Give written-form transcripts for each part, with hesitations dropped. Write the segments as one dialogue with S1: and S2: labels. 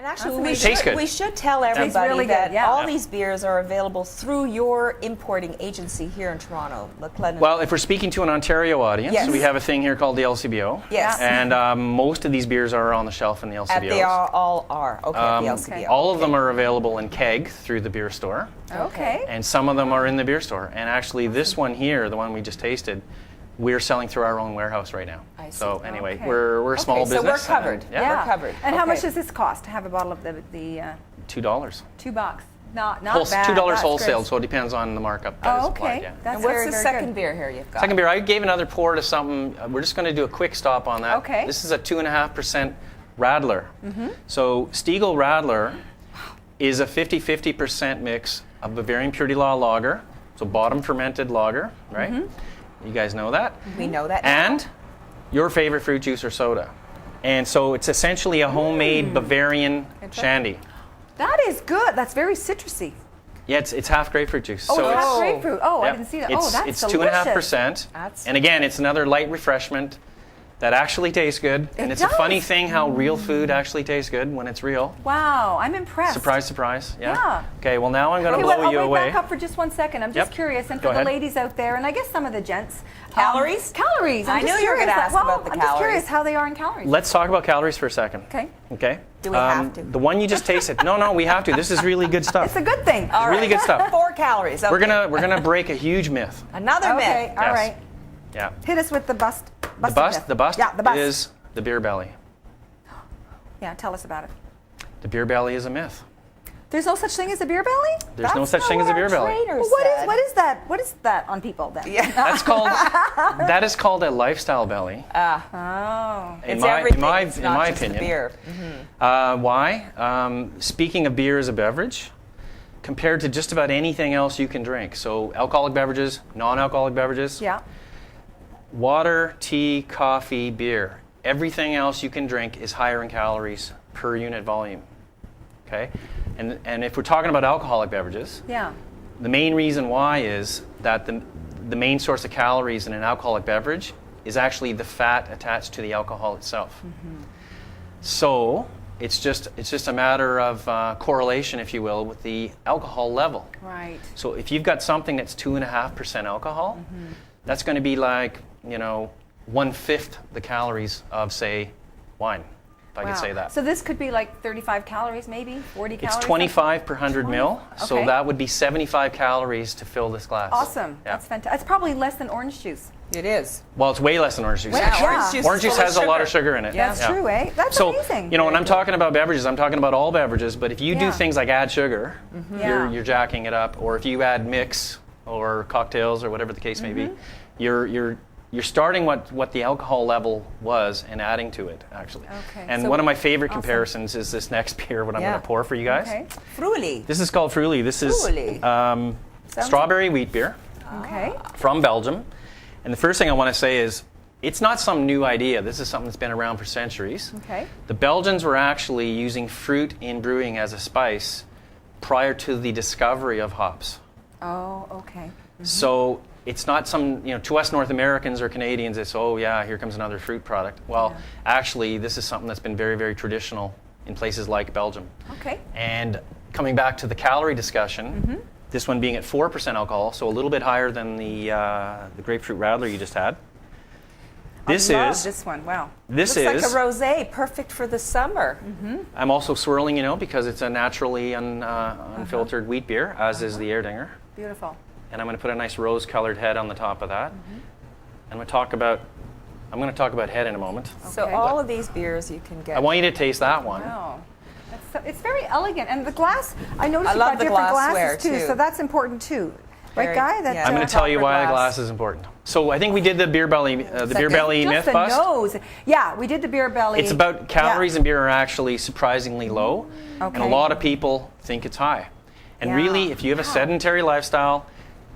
S1: And actually, we should tell everybody
S2: really
S1: that all these beers are available through your importing agency here in Toronto, McClelland.
S3: Well, if we're speaking to an Ontario audience, we have a thing here called the LCBO.
S1: Yes.
S3: And most of these beers are on the shelf in the LCBOs.
S1: They all are. Okay, the LCBO.
S3: All of them are available in keg through the beer store.
S2: Okay.
S3: And some of them are in the beer store. And actually, this one here, the one we just tasted, we're selling through our own warehouse right now.
S1: I see.
S3: So anyway, we're a small business.
S1: So we're covered. We're covered.
S2: And how much does this cost to have a bottle of the
S3: $2.
S2: $2? Not bad.
S3: $2 wholesale, so it depends on the markup that is applied. Yeah.
S1: And what's the second beer here you've got?
S3: Second beer, I gave another pour to something. We're just going to do a quick stop on that.
S2: Okay.
S3: This is a 2.5% Radler. So Stiegl Radler is a 50-50% mix of Bavarian Purity Law lager, so bottom fermented lager, right? You guys know that.
S1: We know that.
S3: And your favorite fruit juice or soda. And so it's essentially a homemade Bavarian shandy.
S2: That is good. That's very citrusy.
S3: Yeah, it's half grapefruit juice.
S2: Oh,
S3: so
S2: half grapefruit. Oh, I didn't see that. That's
S3: it's
S2: delicious.
S3: 2.5%. And again, it's another light refreshment that actually tastes good. And it's a funny thing how real food actually tastes good when it's real.
S2: Wow, I'm impressed.
S3: Surprise, surprise. Yeah. Okay, well now I'm going to blow you
S2: I'll
S3: away.
S2: Back up for just 1 second. I'm just curious, and for the ladies out there, and I guess some of the gents.
S1: Calories?
S2: Calories.
S1: I knew you were going to ask about the calories.
S2: I'm just curious how they are in calories.
S3: Let's talk about calories for a second. Okay.
S1: Do we have to?
S3: The one you just tasted. No, we have to. This is really good stuff.
S2: It's a good thing.
S1: All right.
S3: Really good stuff.
S1: 4 calories. Okay.
S3: We're gonna break a huge myth.
S1: Another myth.
S2: Okay, all right.
S3: Yeah.
S2: Hit us with the bust.
S3: The bust is the beer belly.
S2: Yeah, tell us about it.
S3: The beer belly is a myth.
S2: There's no such thing as a beer belly?
S3: There's no such thing as a beer belly.
S2: Well, what is that? What is that on people then?
S1: Yeah.
S3: That is called a lifestyle belly. In my opinion.
S1: Beer.
S3: Why? Speaking of beer as a beverage, compared to just about anything else you can drink, so alcoholic beverages, non-alcoholic beverages, water, tea, coffee, beer, everything else you can drink is higher in calories per unit volume. Okay, and if we're talking about alcoholic beverages, the main reason why is that the main source of calories in an alcoholic beverage is actually the fat attached to the alcohol itself. So it's just a matter of correlation, if you will, with the alcohol level.
S2: Right.
S3: So if you've got something that's 2.5% alcohol, that's going to be like 1/5 the calories of, say, wine. If I could say that.
S2: So this could be like 35 calories, maybe 40 calories.
S3: It's 25 per 100 ml, so that would be 75 calories to fill this glass.
S2: Awesome. That's fantastic. It's probably less than orange juice.
S1: It is.
S3: Well, it's way less than orange juice.
S1: Orange juice
S3: has a lot of sugar in it.
S2: That's true, eh? That's amazing.
S3: So, when I'm talking about beverages, I'm talking about all beverages, but if you do things like add sugar, you're jacking it up, or if you add mix or cocktails or whatever the case may be, you're starting what the alcohol level was and adding to it, actually.
S2: Okay.
S3: And one of my favorite comparisons is this next beer, what I'm going to pour for you guys.
S2: Okay.
S1: Fruli.
S3: This is called Fruli. This is strawberry wheat beer from Belgium. And the first thing I want to say is, it's not some new idea. This is something that's been around for centuries.
S2: Okay.
S3: The Belgians were actually using fruit in brewing as a spice prior to the discovery of hops.
S2: Oh, okay.
S3: So it's not some, to us North Americans or Canadians, it's, oh yeah, here comes another fruit product. Well, actually, this is something that's been very, very traditional in places like Belgium.
S2: Okay.
S3: And coming back to the calorie discussion, this one being at 4% alcohol, so a little bit higher than the grapefruit Radler you just had.
S2: This one, wow.
S3: This
S1: looks like a rosé, perfect for the summer.
S3: I'm also swirling, because it's a naturally unfiltered wheat beer, as is the Erdinger.
S2: Beautiful.
S3: And I'm going to put a nice rose-colored head on the top of that. And I'm going to talk about head in a moment.
S1: Okay. So all of these beers you can get.
S3: I want you to taste that one.
S2: Wow. It's very elegant, and the glass. I noticed you've got different glasses too, so that's important too, right, Guy?
S3: I'm going to tell you why the glass is important. So I think we did the beer belly, beer belly myth bust.
S2: Nose. Yeah, we did the beer belly.
S3: It's about calories in beer are actually surprisingly low, and a lot of people think it's high. And really, if you have a sedentary lifestyle,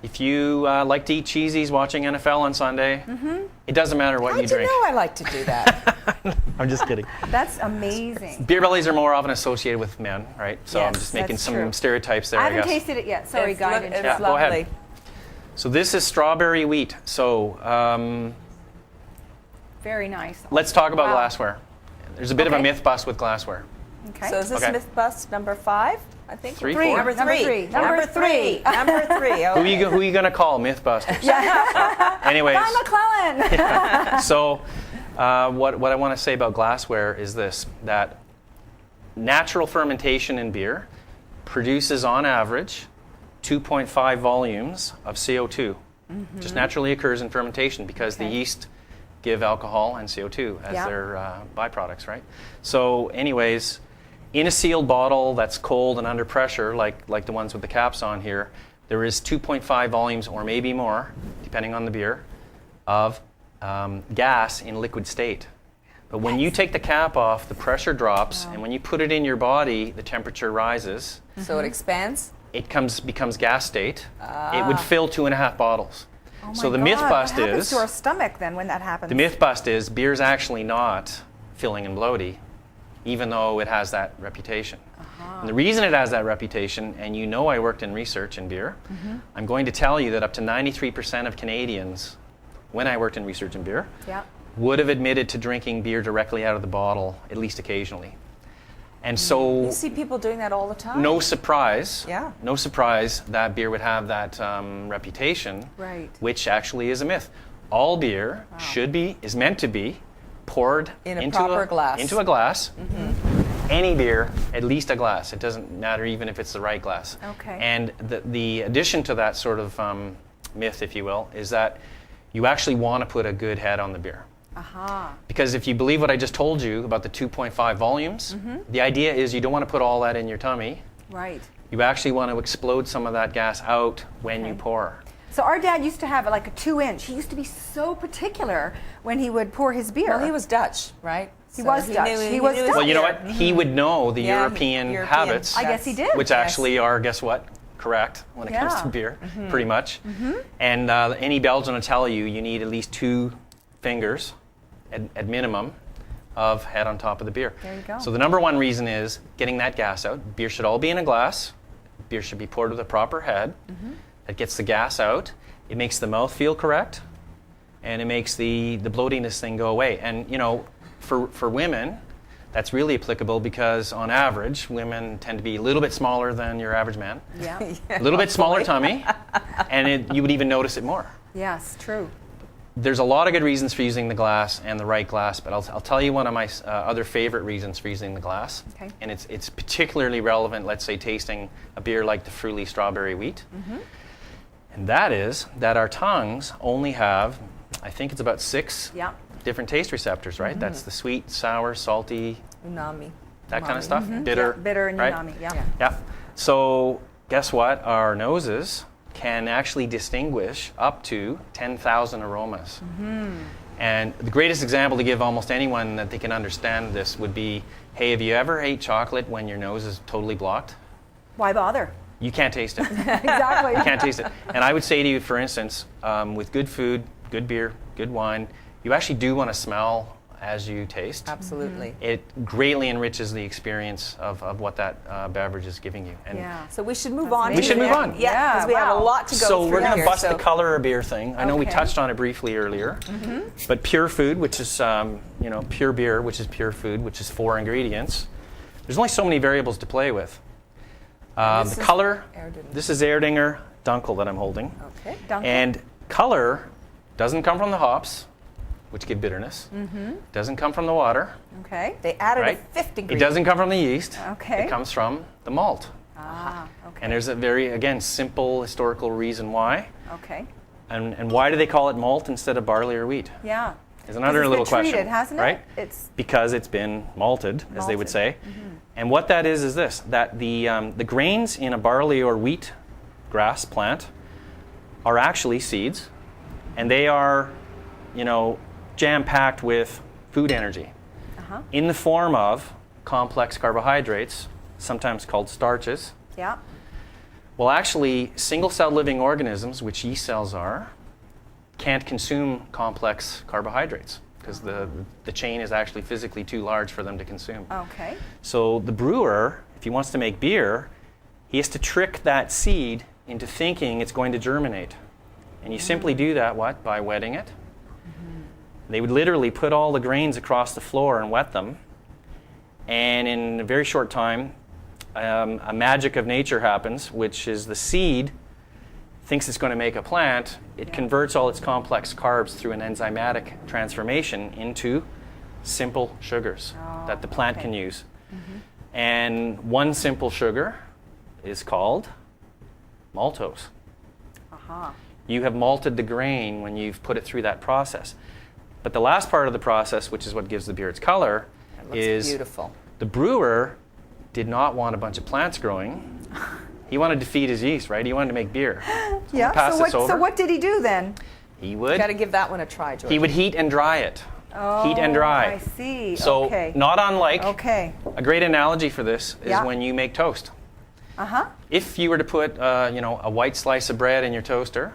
S3: if you like to eat cheesies watching NFL on Sunday, it doesn't matter what you drink.
S1: How'd you know I like to do that?
S3: I'm just kidding.
S2: That's amazing.
S3: Beer bellies are more often associated with men, right? So I'm just making some stereotypes there,
S2: I haven't tasted it yet. Sorry, Guy.
S1: It's lovely.
S3: Go ahead. So this is strawberry wheat. So
S2: very nice.
S3: Let's talk about glassware. There's a bit of a myth bust with glassware.
S2: Okay.
S1: So is this myth bust number 5? I think
S3: Three,
S2: Three.
S3: four.
S1: Number 3.
S2: Number three.
S1: Number 3. Okay.
S3: Who are you going to call Mythbusters? Anyways.
S2: Guy McClelland.
S3: Yeah. So what I want to say about glassware is this, that natural fermentation in beer produces on average 2.5 volumes of CO2. Just naturally occurs in fermentation because the yeast give alcohol and CO2 as their byproducts, right? So anyways, in a sealed bottle that's cold and under pressure, like the ones with the caps on here, there is 2.5 volumes or maybe more, depending on the beer, of gas in liquid state. But when you take the cap off, the pressure drops, and when you put it in your body, the temperature rises.
S1: So it expands?
S3: It becomes gas state. It would fill 2.5 bottles.
S2: Oh my
S3: so the
S2: God.
S3: myth bust
S2: what happens
S3: is
S2: to our stomach then when that happens?
S3: the myth bust is beer's actually not filling and bloaty, even though it has that reputation. And the reason it has that reputation, and you know I worked in research in beer, I'm going to tell you that up to 93% of Canadians, when I worked in research in beer, would have admitted to drinking beer directly out of the bottle, at least occasionally. And so
S1: you see people doing that all the time.
S3: no surprise
S1: Yeah.
S3: that beer would have that reputation,
S2: Right.
S3: which actually is a myth. All beer is meant to be poured
S1: In a proper glass.
S3: into a glass. Any beer, at least a glass. It doesn't matter even if it's the right glass.
S2: Okay.
S3: And the addition to that sort of myth, if you will, is that you actually want to put a good head on the beer. Because if you believe what I just told you about the 2.5 volumes, the idea is you don't want to put all that in your tummy.
S2: Right.
S3: You actually want to explode some of that gas out when you pour.
S2: So our dad used to have like a 2-inch. He used to be so particular when he would pour his beer.
S1: Well, he was Dutch, right?
S2: He was Dutch. He was Dutch.
S3: Well, you know what? He would know the European habits,
S2: I guess he did.
S3: which actually are, guess what? Correct when it comes to beer, pretty much. And any Belgian will tell you need at least 2 fingers at minimum of head on top of the beer.
S2: There you go.
S3: So the number one reason is getting that gas out. Beer should all be in a glass. Beer should be poured with a proper head. That gets the gas out. It makes the mouth feel correct, and it makes the bloatiness thing go away. And you know, for women, that's really applicable because on average, women tend to be a little bit smaller than your average man.
S2: Yeah.
S3: A little bit smaller tummy, and you would even notice it more.
S2: Yes, true.
S3: There's a lot of good reasons for using the glass and the right glass, but I'll tell you one of my other favorite reasons for using the glass.
S2: Okay.
S3: And it's particularly relevant, let's say, tasting a beer like the Fruity Strawberry Wheat. And that is that our tongues only have, I think it's about 6 different taste receptors, right? That's the sweet, sour, salty,
S1: umami,
S3: that kind of stuff. Bitter.
S2: Bitter and
S3: right?
S2: umami,
S3: Yeah. So guess what? Our noses can actually distinguish up to 10,000 aromas. And the greatest example to give almost anyone that they can understand this would be, hey, have you ever ate chocolate when your nose is totally blocked?
S2: Why bother?
S3: You can't taste it.
S2: Exactly.
S3: You can't taste it. And I would say to you, for instance, with good food, good beer, good wine, you actually do want to smell as you taste.
S1: Absolutely.
S3: It greatly enriches the experience of what that beverage is giving you. And
S1: So we should move on.
S3: We should move on.
S1: Yeah, because we have a lot to go
S3: so
S1: through.
S3: We're going to
S1: here,
S3: bust the color of beer thing. I know we
S2: Okay.
S3: touched on it briefly earlier, but pure food, which is pure beer, which is pure food, which is 4 ingredients. There's only so many variables to play with. The color. This is Erdinger Dunkel that I'm holding.
S1: Okay.
S2: Dunkel.
S3: And color doesn't come from the hops, which give bitterness. Doesn't come from the water.
S2: Okay.
S1: They added
S3: Right?
S1: a 5th
S3: It
S1: ingredient.
S3: doesn't come from the yeast.
S2: Okay.
S3: It comes from the malt.
S2: Okay.
S3: And there's a very, again, simple historical reason why.
S2: Okay.
S3: And why do they call it malt instead of barley or wheat?
S2: Yeah.
S3: Is another
S2: It's
S3: little
S2: been
S3: question.
S2: treated, hasn't it?
S3: Right?
S2: It's
S3: Because it's been malted, as they would
S2: Malted.
S3: say. And what that is this, that the grains in a barley or wheat grass plant are actually seeds, and they are, jam-packed with food energy in the form of complex carbohydrates, sometimes called starches.
S2: yeah.
S3: Well, actually, single-celled living organisms, which yeast cells are, can't consume complex carbohydrates because the chain is actually physically too large for them to consume.
S2: Okay.
S3: So the brewer, if he wants to make beer, he has to trick that seed into thinking it's going to germinate. And you simply do that, by wetting it. They would literally put all the grains across the floor and wet them. And in a very short time, a magic of nature happens, which is the seed thinks it's going to make a plant. It converts all its complex carbs through an enzymatic transformation into simple sugars that the plant can use. And one simple sugar is called maltose. You have malted the grain when you've put it through that process. But the last part of the process, which is what gives the beer its color, is
S1: beautiful.
S3: The brewer did not want a bunch of plants growing. He wanted to feed his yeast, right? He wanted to make beer.
S2: So what did he do then?
S3: He would.
S1: Got to give that one a try, George.
S3: He would heat and dry it. Heat and dry.
S2: I see.
S3: So not unlike a great analogy for this is when you make toast. If you were to put a white slice of bread in your toaster,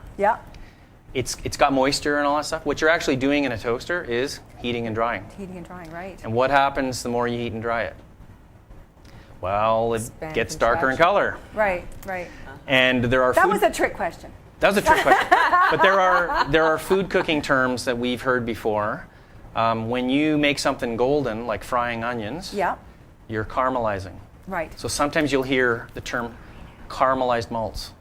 S3: it's got moisture and all that stuff. What you're actually doing in a toaster is heating and drying.
S2: Heating and drying, right.
S3: And what happens the more you heat and dry it? Well, it gets darker in color.
S2: Right, right.
S3: And there are
S2: That was a trick question.
S3: That was a trick question. But there are food cooking terms that we've heard before. When you make something golden, like frying onions, you're caramelizing.
S2: Right.
S3: So sometimes you'll hear the term caramelized malts.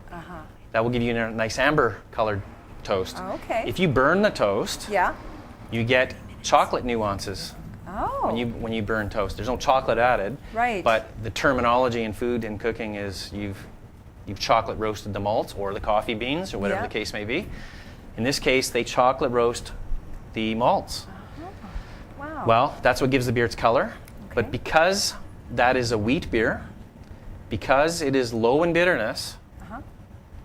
S3: That will give you a nice amber-colored toast. If you burn the toast, you get chocolate nuances. When you burn toast. There's no chocolate added.
S2: Right.
S3: But the terminology in food and cooking is you've chocolate roasted the malts or the coffee beans or whatever the case may be. In this case, they chocolate roast the malts.
S2: Wow.
S3: Well, that's what gives the beer its color. But because that is a wheat beer, because it is low in bitterness,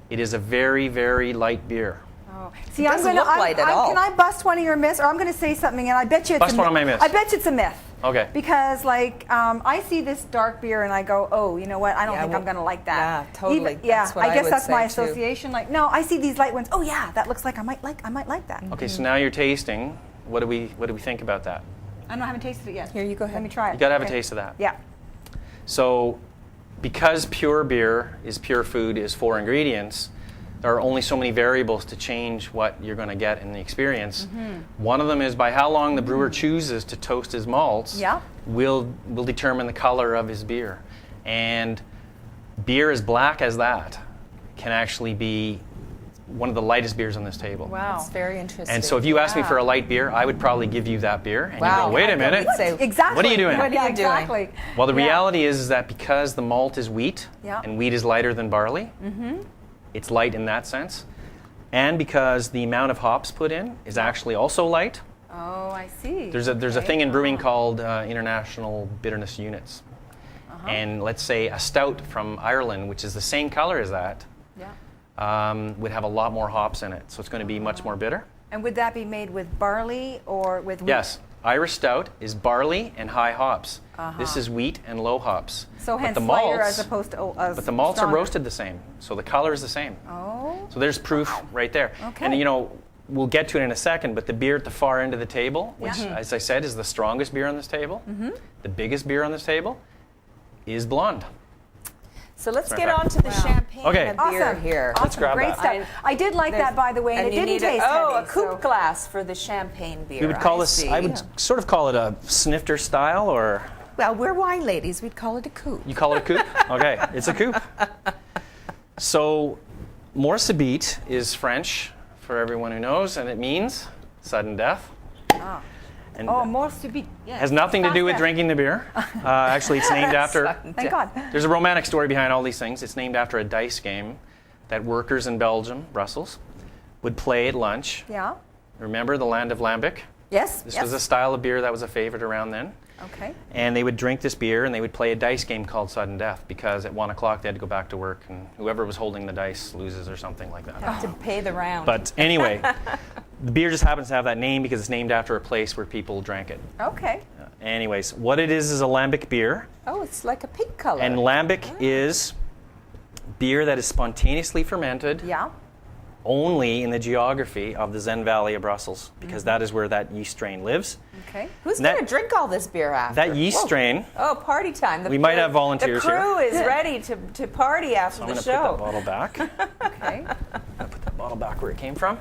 S3: it is a very, very light beer.
S2: See,
S1: it doesn't look light at all.
S2: Can I bust one of your myths? Or I'm going to say something, and I bet you it's
S3: bust one of my myths.
S2: I bet you it's a myth.
S3: Okay.
S2: Because, I see this dark beer, and I go, oh, you know what? I don't think I'm going to like that.
S1: Yeah, totally.
S2: I guess that's my association. Like, no, I see these light ones. Oh, yeah, that looks like I might like that.
S3: Okay, so now you're tasting. What do we think about that?
S2: I haven't tasted it yet.
S1: Here, you go ahead.
S2: Let me try it.
S3: You got to have a taste of that.
S2: Yeah.
S3: So, because pure beer is pure food, is 4 ingredients, there are only so many variables to change what you're going to get in the experience. One of them is by how long the brewer chooses to toast his malts will determine the color of his beer. And beer as black as that can actually be one of the lightest beers on this table.
S2: Wow.
S1: That's very interesting.
S3: And so if you asked me for a light beer, I would probably give you that beer. And you go, wait a minute.
S2: Exactly.
S3: What are you doing?
S1: What are you doing?
S3: Well, the reality is that because the malt is wheat, and wheat is lighter than barley, it's light in that sense. And because the amount of hops put in is actually also light.
S2: Oh, I see.
S3: There's a thing in brewing called international bitterness units. And let's say a stout from Ireland, which is the same color as that, would have a lot more hops in it. So it's going to be much more bitter.
S2: And would that be made with barley or with wheat?
S3: Yes. Irish stout is barley and high hops. This is wheat and low hops.
S2: So hence lighter as opposed to
S3: but the malts are roasted the same, so the color is the same.
S2: Oh.
S3: So there's proof right there.
S2: Okay.
S3: And we'll get to it in a second, but the beer at the far end of the table, which as I said is the strongest beer on this table, the biggest beer on this table, is blonde.
S1: So let's get on to the champagne and beer here.
S2: Awesome.
S3: Let's grab
S2: Great
S3: that.
S2: stuff. I did like that, by the way, and it didn't taste heavy.
S1: a coupe glass for the champagne beer.
S3: We would call this, I would sort of call it a snifter style, or...
S1: Well, we're wine ladies. We'd call it a coupe.
S3: You call it a coupe? Okay, it's a coupe. So, mort subite is French, for everyone who knows, and it means sudden death. And
S2: mort subite.
S3: Yes. Has nothing to do with drinking the beer. Actually, it's named after...
S2: Thank God.
S3: There's a romantic story behind all these things. It's named after a dice game that workers in Belgium, Brussels, would play at lunch.
S2: Yeah.
S3: Remember the land of Lambic?
S2: Yes.
S3: This was a style of beer that was a favorite around then.
S2: Okay.
S3: And they would drink this beer and they would play a dice game called Sudden Death because at 1 o'clock they had to go back to work and whoever was holding the dice loses or something like that.
S1: Have to pay the round.
S3: But anyway, the beer just happens to have that name because it's named after a place where people drank it.
S2: Okay.
S3: Anyways, what it is a Lambic beer.
S1: Oh, it's like a pink color.
S3: And Lambic is beer that is spontaneously fermented.
S2: Yeah.
S3: Only in the geography of the Zen Valley of Brussels, because that is where that yeast strain lives.
S2: Okay.
S1: Who's going to drink all this beer after?
S3: That yeast strain.
S1: Oh, party time.
S3: We might have volunteers
S1: here. The crew
S3: here.
S1: is ready to party after
S3: so
S1: the
S3: I'm
S1: show.
S3: going to put that bottle back.
S2: Okay.
S3: I'm going to put that bottle back where it came from.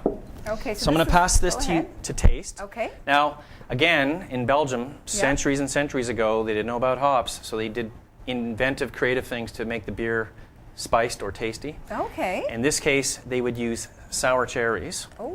S2: Okay,
S3: so I'm going to pass this to you to taste.
S2: Okay.
S3: Now, again, in Belgium, centuries and centuries ago, they didn't know about hops, so they did inventive, creative things to make the beer spiced or tasty.
S2: Okay.
S3: In this case, they would use sour cherries.
S2: Oh,